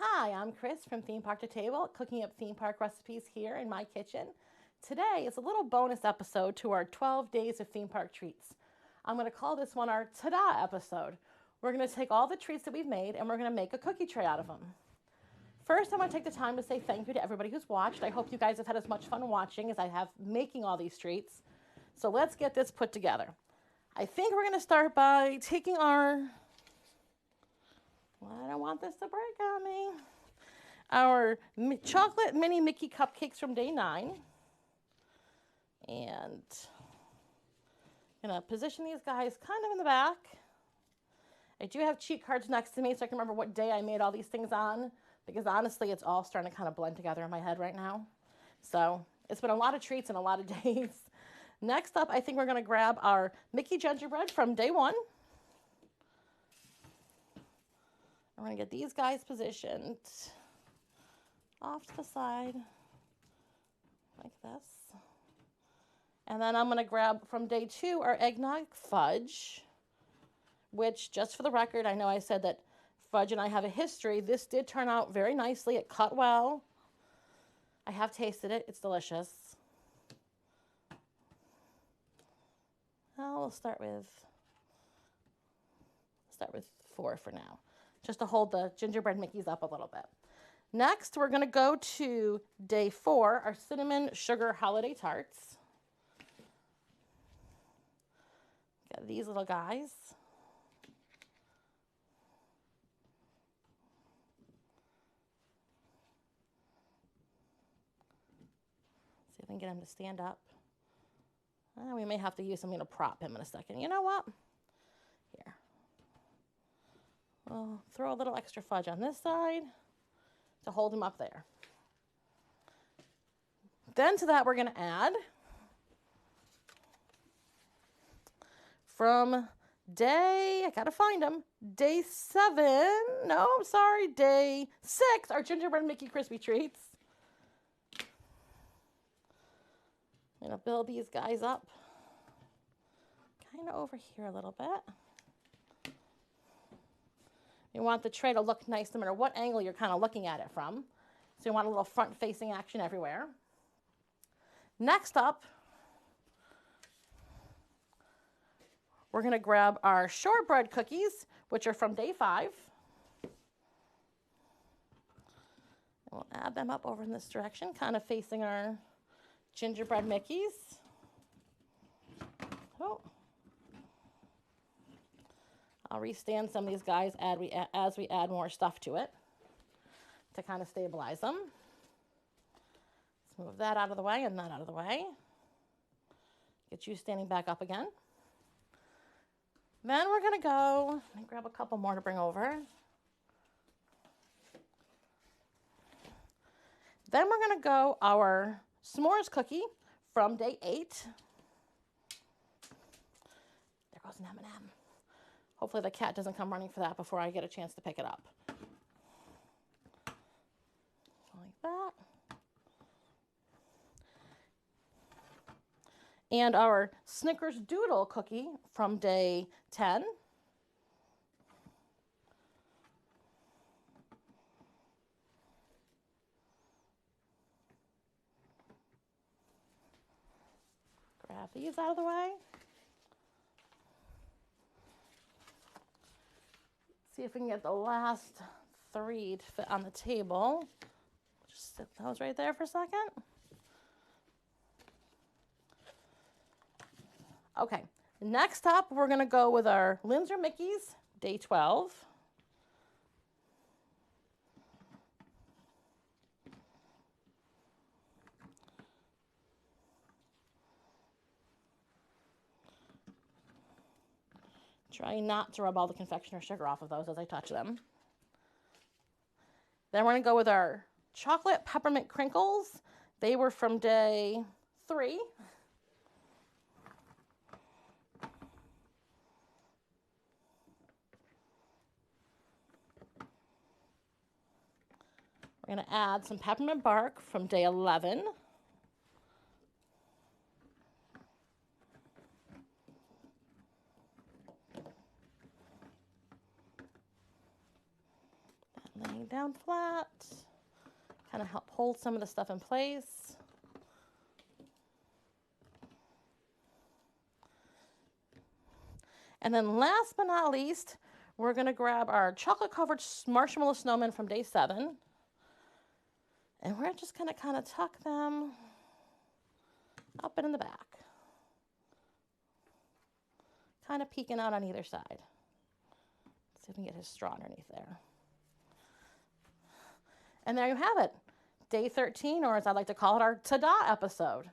Hi, I'm Kris from Theme Park to Table, cooking up theme park recipes here in my kitchen. Today is a little bonus episode to our 12 days of theme park treats. I'm going to call this one our Ta-da episode. We're going to take all the treats that we've made and we're going to make a cookie tray out of them. First, I want to take the time to say thank you to everybody who's watched. I hope you guys have had as much fun watching as I have making all these treats. So let's get this put together. I think we're going to start by taking our... I don't want this to break on me. Our chocolate mini Mickey cupcakes from day 9. And I'm going to position these guys kind of in the back. I do have cheat cards next to me so I can remember what day I made all these things on, because honestly it's all starting to kind of blend together in my head right now. So it's been a lot of treats and a lot of days. Next up, I think we're going to grab our Mickey gingerbread from day 1. I'm going to get these guys positioned off to the side like this. And then I'm going to grab from day 2 our eggnog fudge, which, just for the record, I know I said that Fudge and I have a history. This did turn out very nicely. It cut well. I have tasted it. It's delicious. Well, we'll start with 4 for now, just to hold the gingerbread Mickeys up a little bit. Next, we're going to go to day 4, our cinnamon sugar holiday tarts. Got these little guys. See if I can get him to stand up. We may have to use something to prop him in a second. You know what? Here. We'll throw a little extra fudge on this side to hold him up there. Then to that we're going to add from day, I gotta find them, day 7, no, I'm sorry, day 6, our Gingerbread Mickey Crispy Treats. I'm going to build these guys up kind of over here a little bit. You want the tray to look nice no matter what angle you're kind of looking at it from. So you want a little front-facing action everywhere. Next up, we're going to grab our shortbread cookies, which are from day 5. And we'll add them up over in this direction, kind of facing our gingerbread Mickeys. Oh. I'll restand some of these guys as we add more stuff to it to kind of stabilize them. Let's move that out of the way and that out of the way. Get you standing back up again. Then we're going to go and grab a couple more to bring over. Then we're going to go our S'mores Cookie from day 8. There goes an M&M. Hopefully the cat doesn't come running for that before I get a chance to pick it up. Like that. And our Snickers Doodle cookie from day 10. Grab these out of the way. See if we can get the last 3 to fit on the table. Just sit those right there for a second. Okay, next up we're going to go with our Linzer Mickeys, day 12. Try not to rub all the confectioner sugar off of those as I touch them. Then we're going to go with our chocolate peppermint crinkles. They were from day 3. We're going to add some peppermint bark from day 11. laying down flat. Kind of help hold some of the stuff in place. And then last but not least, we're going to grab our chocolate-covered Marshmallow Snowman from day 7. And we're just going to kind of tuck them up and in the back. Kind of peeking out on either side. See if we can get his straw underneath there. And there you have it. Day 13, or as I like to call it, our ta-da episode.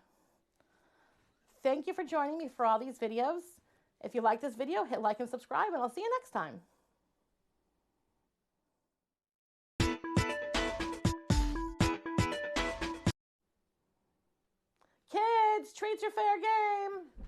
Thank you for joining me for all these videos. If you like this video, hit like and subscribe, and I'll see you next time. Kids, treats are fair game.